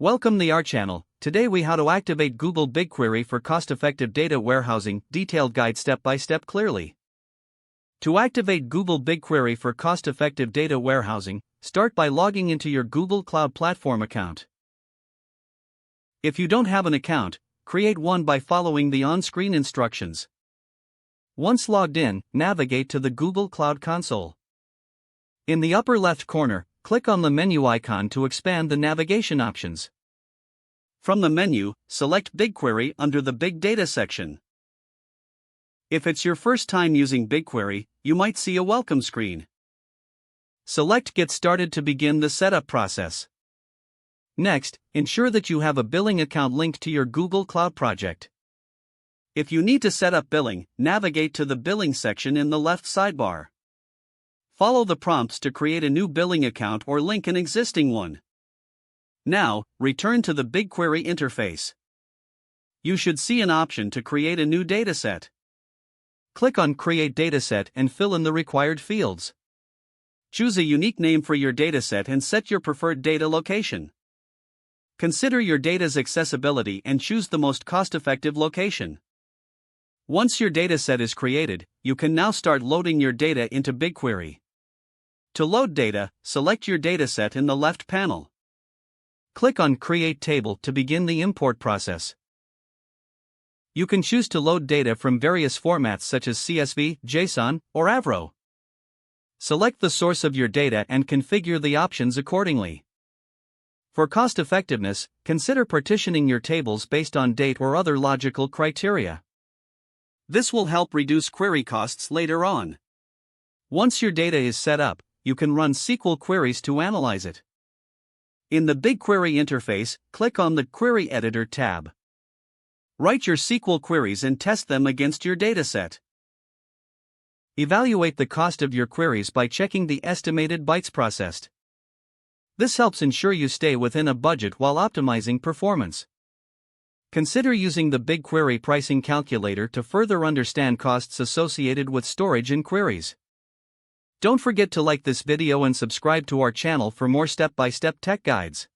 Welcome to our channel. Today we how to activate Google BigQuery for cost-effective data warehousing, detailed guide step by step clearly. To activate Google BigQuery for cost-effective data warehousing, start by logging into your Google Cloud Platform account. If you don't have an account, create one by following the on-screen instructions. Once logged in, navigate to the Google Cloud Console. In the upper left corner, click on the menu icon to expand the navigation options. From the menu, select BigQuery under the Big Data section. If it's your first time using BigQuery, you might see a welcome screen. Select Get Started to begin the setup process. Next, ensure that you have a billing account linked to your Google Cloud project. If you need to set up billing, navigate to the Billing section in the left sidebar. Follow the prompts to create a new billing account or link an existing one. Now, return to the BigQuery interface. You should see an option to create a new dataset. Click on Create Dataset and fill in the required fields. Choose a unique name for your dataset and set your preferred data location. Consider your data's accessibility and choose the most cost-effective location. Once your dataset is created, you can now start loading your data into BigQuery. To load data, select your dataset in the left panel. Click on Create Table to begin the import process. You can choose to load data from various formats such as CSV, JSON, or Avro. Select the source of your data and configure the options accordingly. For cost effectiveness, consider partitioning your tables based on date or other logical criteria. This will help reduce query costs later on. Once your data is set up, you can run SQL queries to analyze it. In the BigQuery interface, click on the Query Editor tab. Write your SQL queries and test them against your dataset. Evaluate the cost of your queries by checking the estimated bytes processed. This helps ensure you stay within a budget while optimizing performance. Consider using the BigQuery pricing calculator to further understand costs associated with storage and queries. Don't forget to like this video and subscribe to our channel for more step-by-step tech guides.